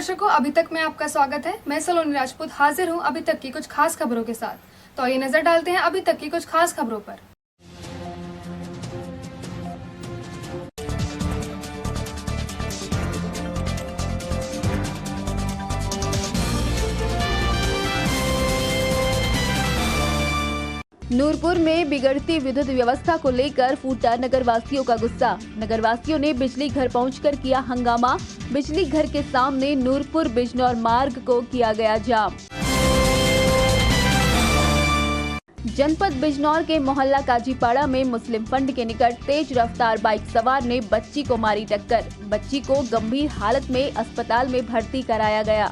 दर्शकों, अभी तक में आपका स्वागत है। मैं सलोनी राजपूत हाजिर हूं अभी तक की कुछ खास खबरों के साथ। तो ये नजर डालते हैं अभी तक की कुछ खास खबरों पर। नूरपुर में बिगड़ती विद्युत व्यवस्था को लेकर फूटा नगरवासियों का गुस्सा। नगरवासियों ने बिजली घर पहुंचकर किया हंगामा। बिजली घर के सामने नूरपुर बिजनौर मार्ग को किया गया जाम। जनपद बिजनौर के मोहल्ला काजीपाड़ा में मुस्लिम फंड के निकट तेज रफ्तार बाइक सवार ने बच्ची को मारी टक्कर। बच्ची को गंभीर हालत में अस्पताल में भर्ती कराया गया।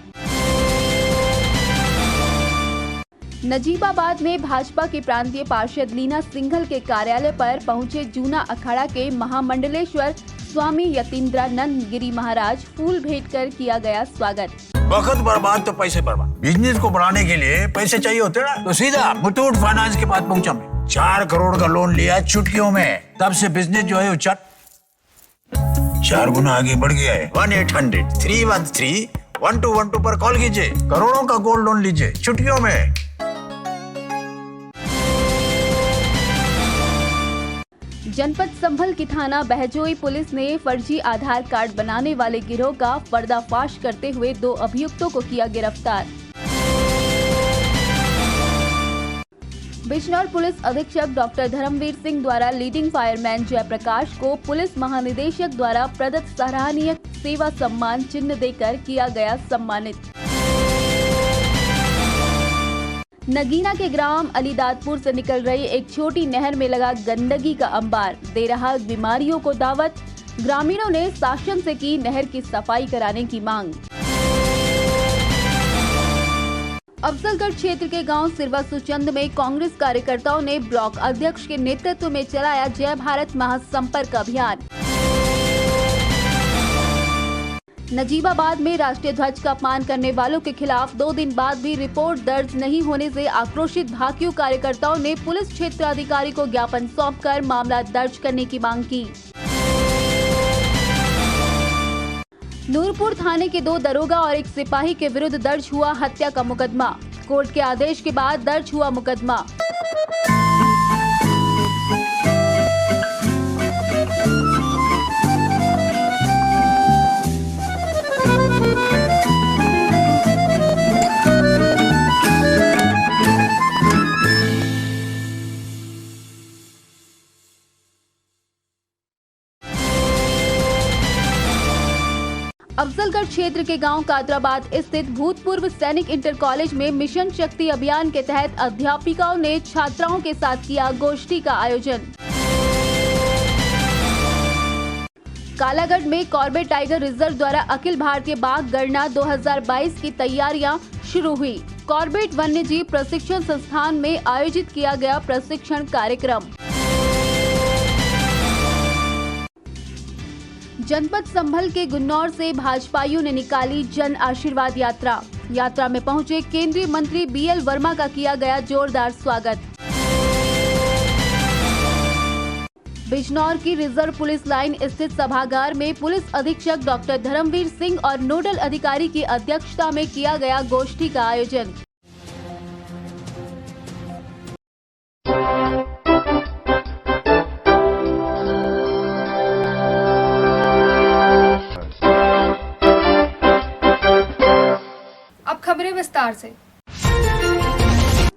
नजीबाबाद में भाजपा के प्रांतीय पार्षद लीना सिंघल के कार्यालय पर पहुंचे जूना अखाड़ा के महामंडलेश्वर स्वामी यतीन्द्रानंद गिरी महाराज। फूल भेंट कर किया गया स्वागत। वक्त बर्बाद तो पैसे बर्बाद। बिजनेस को बढ़ाने के लिए पैसे चाहिए होते ना, तो सीधा मुथूट फाइनेंस के पास पहुंचा मैं। 4 करोड़ का लोन लिया चुटकियों में। तब से बिजनेस जो है वो 4 गुना आगे बढ़ गया है। 1-800-313-1212 पर कॉल कीजिए, करोड़ों का गोल्ड लोन लीजिए चुटकियों में। जनपद संभल की थाना बहजोई पुलिस ने फर्जी आधार कार्ड बनाने वाले गिरोह का पर्दाफाश करते हुए 2 अभियुक्तों को किया गिरफ्तार। बिजनौर पुलिस अधीक्षक डॉक्टर धर्मवीर सिंह द्वारा लीडिंग फायरमैन जयप्रकाश को पुलिस महानिदेशक द्वारा प्रदत्त सराहनीय सेवा सम्मान चिन्ह देकर किया गया सम्मानित। नगीना के ग्राम अलीदादपुर से निकल रही एक छोटी नहर में लगा गंदगी का अंबार, दे रहा बीमारियों को दावत। ग्रामीणों ने शासन से की नहर की सफाई कराने की मांग। अफजलगढ़ क्षेत्र के गांव सिरवा सुचंद में कांग्रेस कार्यकर्ताओं ने ब्लॉक अध्यक्ष के नेतृत्व में चलाया जय भारत महासंपर्क अभियान। नजीबाबाद में राष्ट्रीय ध्वज का अपमान करने वालों के खिलाफ 2 दिन बाद भी रिपोर्ट दर्ज नहीं होने से आक्रोशित भाकियू कार्यकर्ताओं ने पुलिस क्षेत्राधिकारी को ज्ञापन सौंपकर मामला दर्ज करने की मांग की। नूरपुर थाने के 2 दरोगा और 1 सिपाही के विरुद्ध दर्ज हुआ हत्या का मुकदमा। कोर्ट के आदेश के बाद दर्ज हुआ मुकदमा। अफजलगढ़ क्षेत्र के गांव कादराबाद स्थित भूतपूर्व सैनिक इंटर कॉलेज में मिशन शक्ति अभियान के तहत अध्यापिकाओं ने छात्राओं के साथ किया गोष्ठी का आयोजन। कालागढ़ में कॉर्बेट टाइगर रिजर्व द्वारा अखिल भारतीय बाघ गणना 2022 की तैयारियां शुरू हुई। कॉर्बेट वन्यजीव प्रशिक्षण संस्थान में आयोजित किया गया प्रशिक्षण कार्यक्रम। जनपद संभल के गुन्नौर से भाजपाइयों ने निकाली जन आशीर्वाद यात्रा। यात्रा में पहुंचे केंद्रीय मंत्री BL वर्मा का किया गया जोरदार स्वागत। बिजनौर की रिजर्व पुलिस लाइन स्थित सभागार में पुलिस अधीक्षक डॉक्टर धर्मवीर सिंह और नोडल अधिकारी की अध्यक्षता में किया गया गोष्ठी का आयोजन। खबरें विस्तार से।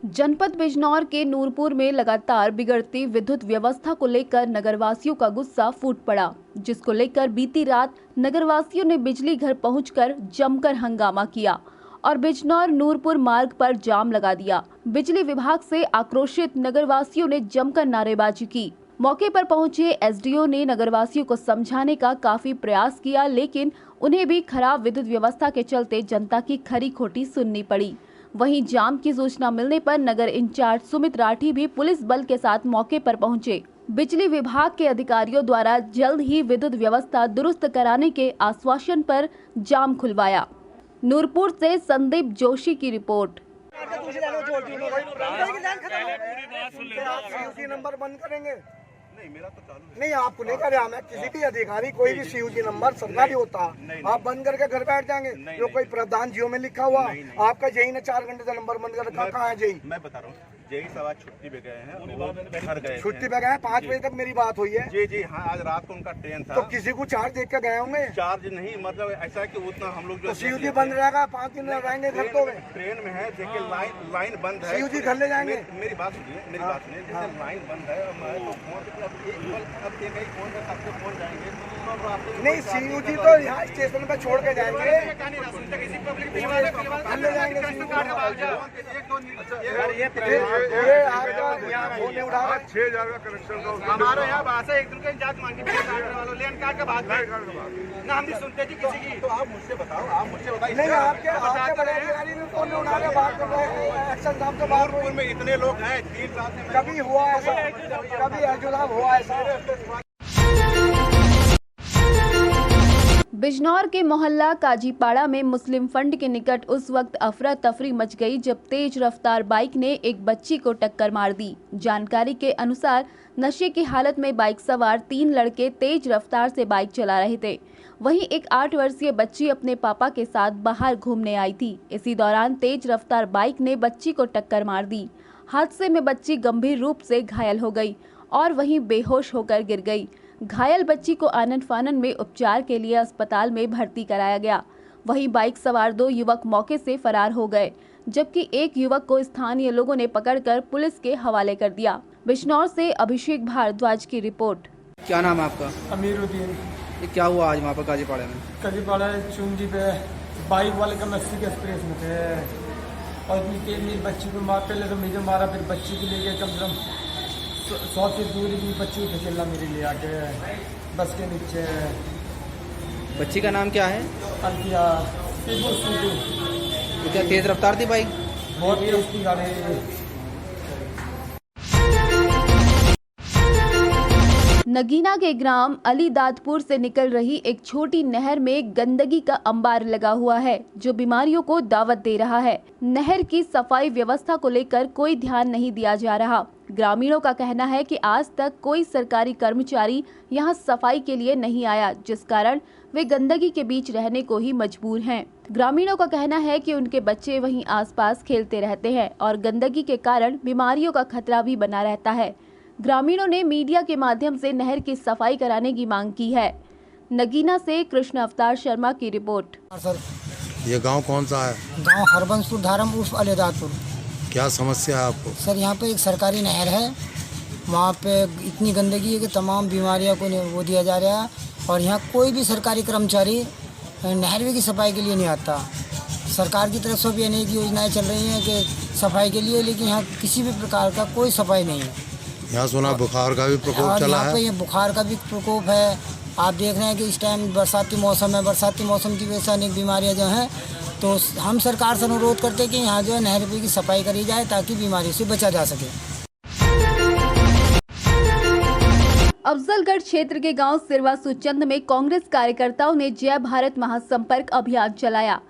जनपद बिजनौर के नूरपुर में लगातार बिगड़ती विद्युत व्यवस्था को लेकर नगरवासियों का गुस्सा फूट पड़ा, जिसको लेकर बीती रात नगरवासियों ने बिजली घर पहुंचकर जमकर हंगामा किया और बिजनौर नूरपुर मार्ग पर जाम लगा दिया। बिजली विभाग से आक्रोशित नगरवासियों ने जमकर नारेबाजी की। मौके पर पहुंचे SDO ने नगरवासियों को समझाने का काफी प्रयास किया, लेकिन उन्हें भी खराब विद्युत व्यवस्था के चलते जनता की खरी खोटी सुननी पड़ी। वहीं जाम की सूचना मिलने पर नगर इंचार्ज सुमित राठी भी पुलिस बल के साथ मौके पर पहुंचे। बिजली विभाग के अधिकारियों द्वारा जल्द ही विद्युत व्यवस्था दुरुस्त कराने के आश्वासन पर जाम खुलवाया। नूरपुर से संदीप जोशी की रिपोर्ट। नंबर बंद करेंगे। नहीं मेरा तो चालू है। नहीं आपको नहीं कर रहा मैं, किसी भी अधिकारी कोई भी सीयूजी नंबर सरकारी होता, आप बंद करके घर बैठ जाएंगे। जो कोई प्रावधान जियो में लिखा हुआ, आपका जेई ने 4 घंटे का नंबर बंद कर रखा, कहाँ है जेई? मैं बता रहा हूँ, जेई साहब आज छुट्टी पे गए हैं, वो घर गए छुट्टी पे गए, 5 बजे तक मेरी बात हुई है। जी जी हाँ, आज रात को उनका ट्रेन था। तो किसी को चार्ज देख के गए होंगे? चार्ज नहीं, मतलब ऐसा है कि उतना हम लोग जो सीयूजी बंद रहेगा, 5 दिन रहेंगे घर तो में। ट्रेन में है, देखिए लाइन बंद है। सीयूजी घर ले जाएंगे। मेरी बात सुनिए, मेरी बात सुनिए, जैसे लाइन बंद है तो फोन अब एक ही फोन पे सबसे पहुंच जाएंगे तो आपको नहीं सीयूजी तो यहाँ स्टेशन पे छोड़ के जाएंगे, घर ले जाएंगे। ये आपका यहाँ फोन नहीं उठा रहा। 6000 का कनेक्शन था हमारे यहाँ भाषा एक दूसरे जात मांगी लेन कार्ड का बात ना हम भी सुनते थी किसी की। तो आप मुझसे बताओ, आप मुझसे बताइए। नहीं आपके बड़े अधिकारी ने फोन नहीं उठा रहे, बात कर रहे हैं, एक्शन साहब से बात हुई। में इतने लोग हैं, 3 साल से कभी हुआ ऐसा? कभी एजुलाब हुआ ऐसा? बिजनौर के मोहल्ला काजीपाड़ा में मुस्लिम फंड के निकट उस वक्त अफरा तफरी मच गई जब तेज रफ्तार बाइक ने एक बच्ची को टक्कर मार दी। जानकारी के अनुसार नशे की हालत में बाइक सवार 3 लड़के तेज रफ्तार से बाइक चला रहे थे। वहीं एक 8 वर्षीय बच्ची अपने पापा के साथ बाहर घूमने आई थी। इसी दौरान तेज रफ्तार बाइक ने बच्ची को टक्कर मार दी। हादसे में बच्ची गंभीर रूप से घायल हो गई और वहीं बेहोश होकर गिर गई। घायल बच्ची को आनन फानन में उपचार के लिए अस्पताल में भर्ती कराया गया। वहीं बाइक सवार 2 युवक मौके से फरार हो गए, जबकि एक युवक को स्थानीय लोगों ने पकड़कर पुलिस के हवाले कर दिया। बिजनौर से अभिषेक भारद्वाज की रिपोर्ट। क्या नाम है आपका? अमीरुद्दीन। ये क्या हुआ आज वहाँ पर काजीपाड़ा में? काजीपाड़ा चुंगी पे बाइक वाले का 80 के एक्सप्रेस में थे और मेरी बच्ची को मार, पहले तो मुझे मारा, फिर बच्ची को ले गए कम से कम 100 फीट दूरी की बच्ची को धकेला मेरे लिए आके बस के नीचे। बच्ची का नाम क्या है? अल्फिया। तो क्या तेज रफ्तार थी बाइक? बहुत तेज थी गाड़ी। नगीना के ग्राम अलीदादपुर से निकल रही एक छोटी नहर में गंदगी का अंबार लगा हुआ है, जो बीमारियों को दावत दे रहा है। नहर की सफाई व्यवस्था को लेकर कोई ध्यान नहीं दिया जा रहा। ग्रामीणों का कहना है कि आज तक कोई सरकारी कर्मचारी यहां सफाई के लिए नहीं आया, जिस कारण वे गंदगी के बीच रहने को ही मजबूर हैं। ग्रामीणों का कहना है कि उनके बच्चे वहीं आसपास खेलते रहते हैं और गंदगी के कारण बीमारियों का खतरा भी बना रहता है। ग्रामीणों ने मीडिया के माध्यम से नहर की सफाई कराने की मांग की है। नगीना से कृष्ण अवतार शर्मा की रिपोर्ट। सर ये गांव कौन सा है? गांव हरबंसपुर धारम उर्फ अलीदादपुर। क्या समस्या है आपको? सर यहाँ पे एक सरकारी नहर है, वहाँ पे इतनी गंदगी है कि तमाम बीमारियों को वो दिया जा रहा है और यहाँ कोई भी सरकारी कर्मचारी नहर की सफाई के लिए नहीं आता। सरकार की तरफ से भी अनेक योजनाएं चल रही हैं कि सफाई के लिए, लेकिन यहाँ किसी भी प्रकार का कोई सफाई नहीं है। यहाँ सुना बुखार का भी प्रकोप चला है। यहाँ पे ये बुखार का भी प्रकोप है। आप देख रहे हैं कि इस टाइम बरसाती मौसम है, बरसाती मौसम की वजह से अनेक बीमारियाँ जो हैं, तो हम सरकार से अनुरोध करते हैं कि यहाँ जो है नहर की सफाई करी जाए ताकि बीमारी से बचा जा सके। अफजलगढ़ क्षेत्र के गांव सिरवा सुचंद में कांग्रेस कार्यकर्ताओं ने जय भारत महासंपर्क अभियान चलाया।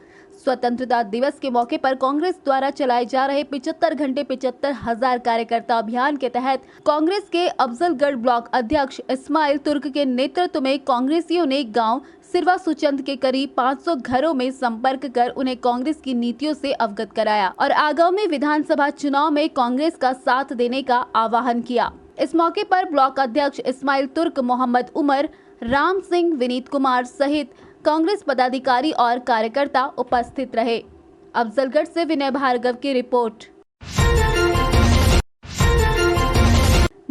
स्वतंत्रता दिवस के मौके पर कांग्रेस द्वारा चलाए जा रहे 75 घंटे 75,000 कार्यकर्ता अभियान के तहत कांग्रेस के अफजलगढ़ ब्लॉक अध्यक्ष इस्माइल तुर्क के नेतृत्व में कांग्रेसियों ने गांव सिरवा सुचंद के करीब 500 घरों में संपर्क कर उन्हें कांग्रेस की नीतियों से अवगत कराया और आगामी विधानसभा चुनाव में कांग्रेस का साथ देने का आह्वान किया। इस मौके पर ब्लॉक अध्यक्ष इस्माइल तुर्क, मोहम्मद उमर, राम सिंह, विनीत कुमार सहित कांग्रेस पदाधिकारी और कार्यकर्ता उपस्थित रहे। अफजलगढ़ से विनय भार्गव की रिपोर्ट।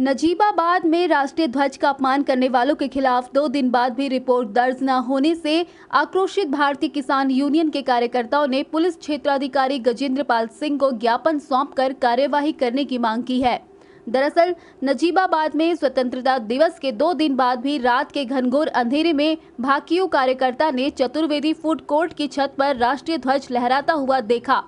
नजीबाबाद में राष्ट्रीय ध्वज का अपमान करने वालों के खिलाफ 2 दिन बाद भी रिपोर्ट दर्ज न होने से आक्रोशित भारतीय किसान यूनियन के कार्यकर्ताओं ने पुलिस क्षेत्राधिकारी गजेंद्र पाल सिंह को ज्ञापन सौंपकर कार्यवाही करने की मांग की है। दरअसल नजीबाबाद में स्वतंत्रता दिवस के 2 दिन बाद भी रात के घनघोर अंधेरे में भाकियू कार्यकर्ता ने चतुर्वेदी फूड कोर्ट की छत पर राष्ट्रीय ध्वज लहराता हुआ देखा,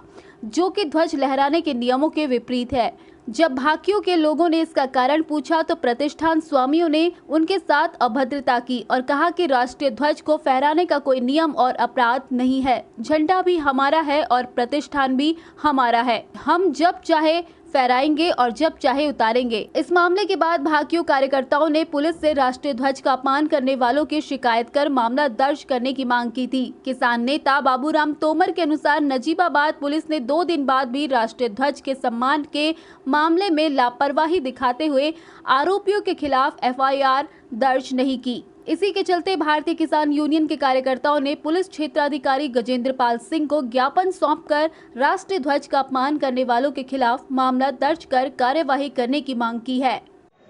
जो कि ध्वज लहराने के नियमों के विपरीत है। जब भाकियू के लोगों ने इसका कारण पूछा तो प्रतिष्ठान स्वामियों ने उनके साथ अभद्रता की और कहा कि राष्ट्रीय ध्वज को फहराने का कोई नियम और अपराध नहीं है। झंडा भी हमारा है और प्रतिष्ठान भी हमारा है। हम जब चाहे फहराएंगे और जब चाहे उतारेंगे। इस मामले के बाद भाकियू कार्यकर्ताओं ने पुलिस से राष्ट्रीय ध्वज का अपमान करने वालों की शिकायत कर मामला दर्ज करने की मांग की थी। किसान नेता बाबूराम तोमर के अनुसार नजीबाबाद पुलिस ने 2 दिन बाद भी राष्ट्रीय ध्वज के सम्मान के मामले में लापरवाही दिखाते हुए आरोपियों के खिलाफ FIR दर्ज नहीं की। इसी के चलते भारतीय किसान यूनियन के कार्यकर्ताओं ने पुलिस क्षेत्राधिकारी गजेंद्र पाल सिंह को ज्ञापन सौंपकर राष्ट्रीय ध्वज का अपमान करने वालों के खिलाफ मामला दर्ज कर कार्यवाही करने की मांग की है।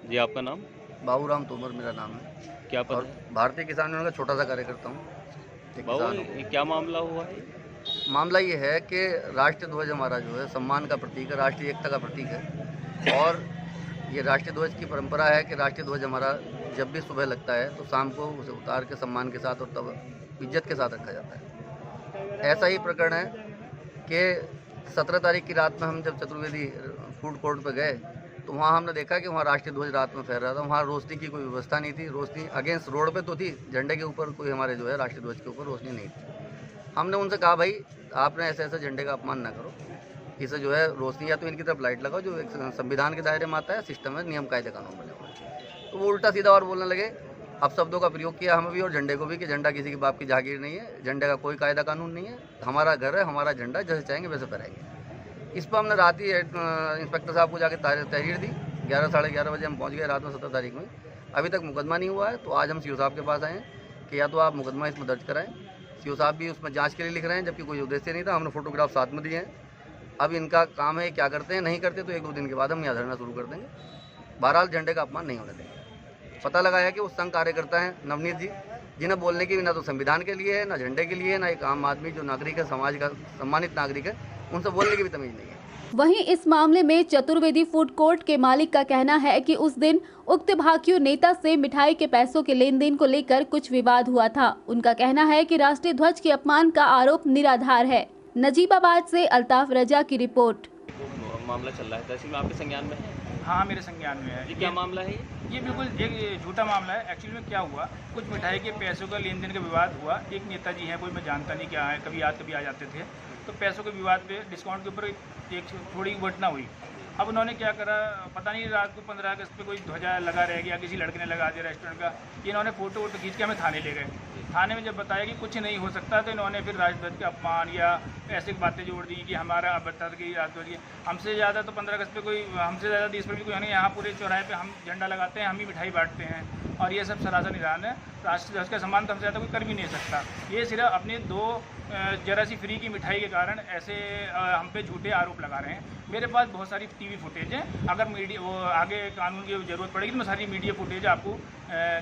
जी, आपका नाम? बाबूराम तोमर मेरा नाम है। क्या पद और है? भारतीय किसान यूनियन का छोटा सा कार्यकर्ता हूँ। बाबू, ये क्या मामला हुआ है? मामला ये है कि राष्ट्रीय ध्वज हमारा जो है सम्मान का प्रतीक है, राष्ट्रीय एकता का प्रतीक है। और ये राष्ट्रीय ध्वज की परंपरा है कि राष्ट्रीय ध्वज हमारा जब भी सुबह लगता है तो शाम को उसे उतार के सम्मान के साथ और तब इज्जत के साथ रखा जाता है। ऐसा ही प्रकरण है कि 17 तारीख की रात में हम जब चतुर्वेदी फूड कोर्ट पर गए तो वहाँ हमने देखा कि वहाँ राष्ट्रीय ध्वज रात में फहर रहा था। वहाँ रोशनी की कोई व्यवस्था नहीं थी। रोशनी अगेंस्ट रोड पे तो थी, झंडे के ऊपर कोई हमारे जो है राष्ट्रीय ध्वज के ऊपर रोशनी नहीं थी। हमने उनसे कहा, भाई आपने ऐसे ऐसे झंडे का अपमान ना करो, इसे जो है रोशनी या तो इनकी तरफ लाइट लगाओ, जो एक संविधान के दायरे में आता है, सिस्टम है, नियम कायदे कानून बने हुए हैं। तो वो उल्टा सीधा और बोलने लगे। अब शब्दों का प्रयोग किया हमें भी और झंडे को भी कि झंडा किसी के बाप की जागीर नहीं है, झंडे का कोई कायदा कानून नहीं है, हमारा घर है, हमारा झंडा, जैसे चाहेंगे वैसे फहराएंगे। इस पर हमने रात ही इंस्पेक्टर साहब को जाके तहरीर दी। 11 साढ़े 11 बजे हम पहुंच गए रात में 17 तारीख में। अभी तक मुकदमा नहीं हुआ है। तो आज हम CO साहब के पास आए हैं कि या तो आप मुकदमा इसमें दर्ज कराएं। CO साहब भी उसमें जाँच के लिए लिख रहे हैं, जबकि कोई उद्देश्य नहीं था। हमने फोटोग्राफ साथ में दिए हैं। अब इनका काम है, क्या करते हैं नहीं करते तो 1-2 दिन के बाद हम यहाँ धरना शुरू कर देंगे। बहरहाल झंडे का अपमान नहीं होने देंगे। पता लगाया कि वो संघ कार्यकर्ता हैं नवनीत जी, जिन्हें बोलने की भी ना तो संविधान के लिए है, ना झंडे के लिए है, ना एक आम आदमी जो नागरिक है, समाज का सम्मानित नागरिक है, उनसे बोलने की भी तमीज नहीं है। वहीं इस मामले में चतुर्वेदी फूड कोर्ट के मालिक का कहना है कि उस दिन उक्त भाकियू नेता से मिठाई के पैसों के लेन देन को लेकर कुछ विवाद हुआ था। उनका कहना है कि राष्ट्रीय ध्वज के अपमान का आरोप निराधार है। नजीबाबाद से अल्ताफ रजा की रिपोर्ट। मामला चल रहा है, तहसील में आपके संज्ञान में है? हाँ, मेरे संज्ञान में है। ये क्या मामला है? ये बिल्कुल एक झूठा मामला है। एक्चुअली में क्या हुआ, कुछ मिठाई के पैसों का लेन देन का विवाद हुआ। एक नेताजी हैं, कोई मैं जानता नहीं क्या है, कभी आ जाते थे। तो पैसों के विवाद पे डिस्काउंट के ऊपर एक थोड़ी घटना हुई। अब उन्होंने क्या करा, पता नहीं, रात को 15 अगस्त पे कोई ध्वजा लगा रह गया, किसी लड़के ने लगा दिया रेस्टोरेंट का। इन्होंने फोटो खींच के हमें थाने ले गए। थाने में जब बताया कि कुछ नहीं हो सकता, तो इन्होंने फिर राष्ट्रध्वज का अपमान या ऐसी बातें जोड़ दी कि हमारा अब बता कि राष्ट्रध्वज हमसे ज़्यादा तो 15 अगस्त पे कोई, हमसे ज़्यादा 30 पर भी कोई नहीं। यहाँ पूरे चौराहे पे हम झंडा लगाते हैं, हम ही मिठाई बांटते हैं, और ये सब सरासर निरान है। राष्ट्रीय ध्वज का सम्मान तो हमसे ज़्यादा कोई कर भी नहीं सकता। ये सिर्फ अपने 2 जरा सी फ्री की मिठाई के कारण ऐसे हम पे झूठे आरोप लगा रहे हैं। मेरे पास बहुत सारी TV फुटेज है। अगर मीडिया वो आगे कानून की ज़रूरत पड़ेगी तो मैं सारी मीडिया फुटेज आपको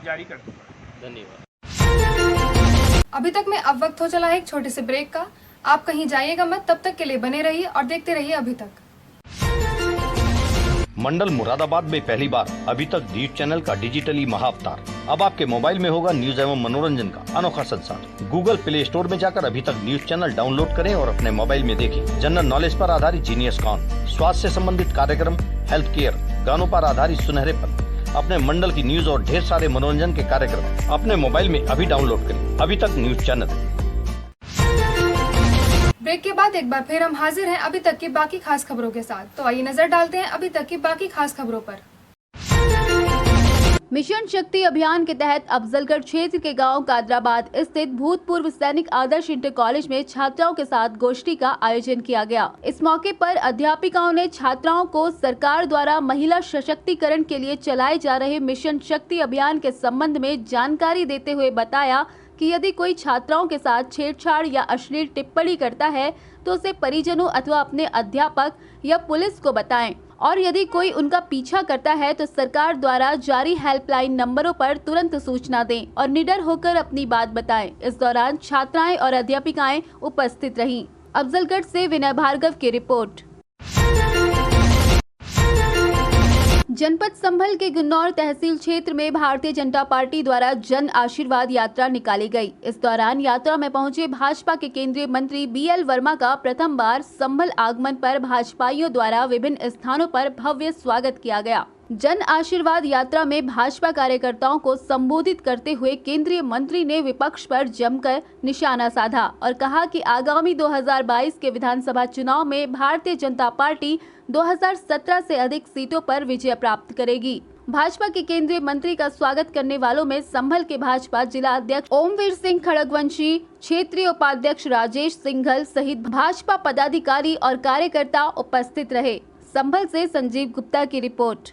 जारी कर दूँगा। धन्यवाद। अभी तक में अब वक्त हो चला है एक छोटे से ब्रेक का। आप कहीं जाइएगा मत, तब तक के लिए बने रहिए और देखते रहिए अभी तक। मंडल मुरादाबाद में पहली बार अभी तक न्यूज चैनल का डिजिटली महाअवतार। अब आपके मोबाइल में होगा न्यूज एवं मनोरंजन का अनोखा संसार। गूगल प्ले स्टोर में जाकर अभी तक न्यूज चैनल डाउनलोड करें और अपने मोबाइल में देखें। जनरल नॉलेज पर आधारित जीनियस कॉन, स्वास्थ्य से संबंधित कार्यक्रम, हेल्थ केयर, गानों पर आधारित सुनहरे पल, अपने मंडल की न्यूज और ढेर सारे मनोरंजन के कार्यक्रम अपने मोबाइल में अभी डाउनलोड करें। अभी तक न्यूज चैनल। ब्रेक के बाद एक बार फिर हम हाजिर हैं अभी तक की बाकी खास खबरों के साथ। तो आइए नजर डालते हैं अभी तक की बाकी खास खबरों पर। मिशन शक्ति अभियान के तहत अफजलगढ़ क्षेत्र के गांव कादराबाद स्थित भूतपूर्व सैनिक आदर्श इंटर कॉलेज में छात्राओं के साथ गोष्ठी का आयोजन किया गया। इस मौके पर अध्यापिकाओं ने छात्राओं को सरकार द्वारा महिला सशक्तिकरण के लिए चलाए जा रहे मिशन शक्ति अभियान के संबंध में जानकारी देते हुए बताया कि यदि कोई छात्राओं के साथ छेड़छाड़ या अश्लील टिप्पणी करता है तो उसे परिजनों अथवा अपने अध्यापक या पुलिस को बताएं, और यदि कोई उनका पीछा करता है तो सरकार द्वारा जारी हेल्पलाइन नंबरों पर तुरंत सूचना दें और निडर होकर अपनी बात बताएं। इस दौरान छात्राएं और अध्यापिकाएं उपस्थित रहीं। अफजलगढ़ से विनय भार्गव की रिपोर्ट। जनपद संभल के गुन्नौर तहसील क्षेत्र में भारतीय जनता पार्टी द्वारा जन आशीर्वाद यात्रा निकाली गई। इस दौरान यात्रा में पहुंचे भाजपा के केंद्रीय मंत्री BL वर्मा का प्रथम बार संभल आगमन पर भाजपाइयों द्वारा विभिन्न स्थानों पर भव्य स्वागत किया गया। जन आशीर्वाद यात्रा में भाजपा कार्यकर्ताओं को संबोधित करते हुए केंद्रीय मंत्री ने विपक्ष पर जमकर निशाना साधा और कहा कि आगामी 2022 के विधानसभा चुनाव में भारतीय जनता पार्टी 2017 से अधिक सीटों पर विजय प्राप्त करेगी। भाजपा के केंद्रीय मंत्री का स्वागत करने वालों में संभल के भाजपा जिला अध्यक्ष ओमवीर सिंह खड़गवंशी, क्षेत्रीय उपाध्यक्ष राजेश सिंघल सहित भाजपा पदाधिकारी और कार्यकर्ता उपस्थित रहे। संभल से संजीव गुप्ता की रिपोर्ट।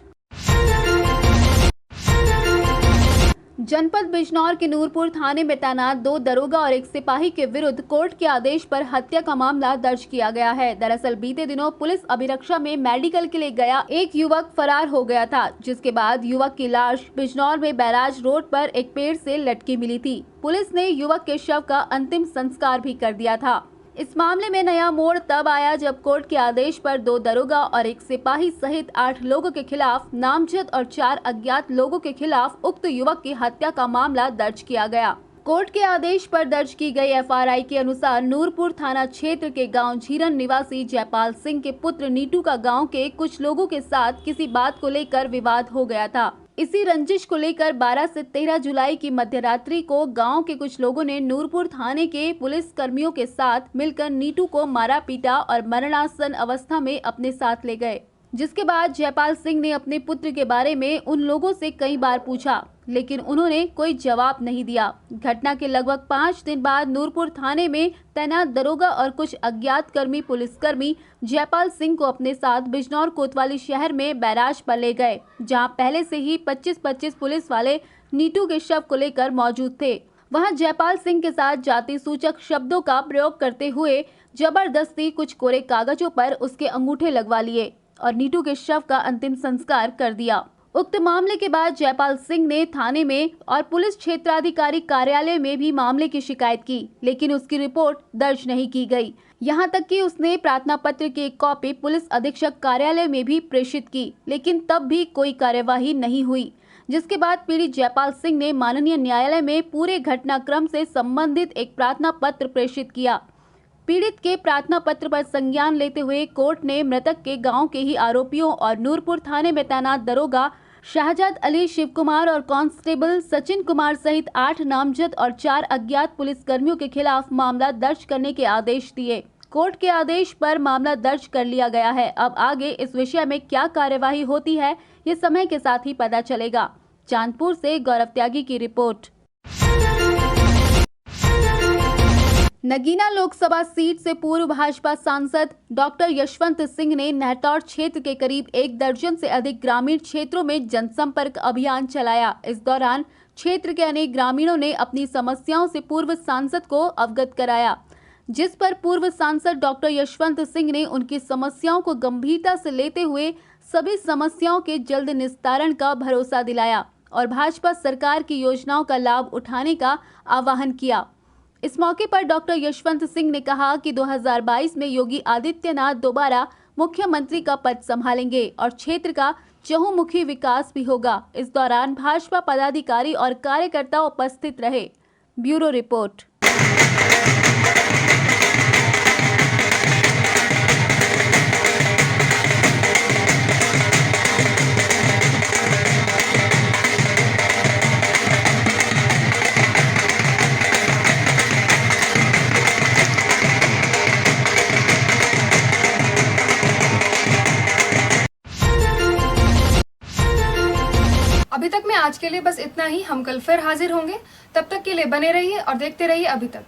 जनपद बिजनौर के नूरपुर थाने में तैनात 2 दरोगा और 1 सिपाही के विरुद्ध कोर्ट के आदेश पर हत्या का मामला दर्ज किया गया है। दरअसल बीते दिनों पुलिस अभिरक्षा में मेडिकल के लिए गया एक युवक फरार हो गया था, जिसके बाद युवक की लाश बिजनौर में बैराज रोड पर एक पेड़ से लटकी मिली थी। पुलिस ने युवक के शव का अंतिम संस्कार भी कर दिया था। इस मामले में नया मोड़ तब आया जब कोर्ट के आदेश पर 2 दरोगा और 1 सिपाही सहित 8 लोगों के खिलाफ नामजद और 4 अज्ञात लोगों के खिलाफ उक्त युवक की हत्या का मामला दर्ज किया गया। कोर्ट के आदेश पर दर्ज की गई एफआरआई के अनुसार नूरपुर थाना क्षेत्र के गांव झीरन निवासी जयपाल सिंह के पुत्र नीटू का गांव के कुछ लोगों के साथ किसी बात को लेकर विवाद हो गया था। इसी रंजिश को लेकर 12 से 13 जुलाई की मध्यरात्रि को गांव के कुछ लोगों ने नूरपुर थाने के पुलिस कर्मियों के साथ मिलकर नीटू को मारा पीटा और मरणासन अवस्था में अपने साथ ले गए। जिसके बाद जयपाल सिंह ने अपने पुत्र के बारे में उन लोगों से कई बार पूछा, लेकिन उन्होंने कोई जवाब नहीं दिया। घटना के लगभग 5 दिन बाद नूरपुर थाने में तैनात दरोगा और कुछ अज्ञात पुलिसकर्मी जयपाल सिंह को अपने साथ बिजनौर कोतवाली शहर में बैराज पर ले गए, जहां पहले से ही 25-25 पुलिस वाले नीटू के शव को लेकर मौजूद थे। वहां जयपाल सिंह के साथ जाति सूचक शब्दों का प्रयोग करते हुए जबरदस्ती कुछ कोरे कागजों पर उसके अंगूठे लगवा लिए और नीटू के शव का अंतिम संस्कार कर दिया। उक्त मामले के बाद जयपाल सिंह ने थाने में और पुलिस क्षेत्राधिकारी कार्यालय में भी मामले की शिकायत की, लेकिन उसकी रिपोर्ट दर्ज नहीं की गई। यहां तक कि उसने प्रार्थना पत्र की एक कॉपी पुलिस अधीक्षक कार्यालय में भी प्रेषित की, लेकिन तब भी कोई कार्यवाही नहीं हुई। जिसके बाद पीड़ित जयपाल सिंह ने माननीय न्यायालय में पूरे घटनाक्रम से संबंधित एक प्रार्थना पत्र प्रेषित किया। पीड़ित के प्रार्थना पत्र पर संज्ञान लेते हुए कोर्ट ने मृतक के गांव के ही आरोपियों और नूरपुर थाने में तैनात दरोगा शाहजाद अली, शिव कुमार और कांस्टेबल सचिन कुमार सहित 8 नामजद और 4 अज्ञात पुलिसकर्मियों के खिलाफ मामला दर्ज करने के आदेश दिए। कोर्ट के आदेश पर मामला दर्ज कर लिया गया है। अब आगे इस विषय में क्या कार्यवाही होती है, ये समय के साथ ही पता चलेगा। चांदपुर से गौरव त्यागी की रिपोर्ट। नगीना लोकसभा सीट से पूर्व भाजपा सांसद डॉक्टर यशवंत सिंह ने नहतौर क्षेत्र के करीब 1 दर्जन से अधिक ग्रामीण क्षेत्रों में जनसंपर्क अभियान चलाया। इस दौरान क्षेत्र के अनेक ग्रामीणों ने अपनी समस्याओं से पूर्व सांसद को अवगत कराया, जिस पर पूर्व सांसद डॉक्टर यशवंत सिंह ने उनकी समस्याओं को गंभीरता से लेते हुए सभी समस्याओं के जल्द निस्तारण का भरोसा दिलाया और भाजपा सरकार की योजनाओं का लाभ उठाने का आह्वान किया। इस मौके पर डॉक्टर यशवंत सिंह ने कहा कि 2022 में योगी आदित्यनाथ दोबारा मुख्यमंत्री का पद संभालेंगे और क्षेत्र का चहुमुखी विकास भी होगा। इस दौरान भाजपा पदाधिकारी और कार्यकर्ता उपस्थित रहे। Bureau report. अभी तक में आज के लिए बस इतना ही। हम कल फिर हाजिर होंगे। तब तक के लिए बने रहिए और देखते रहिए अभी तक।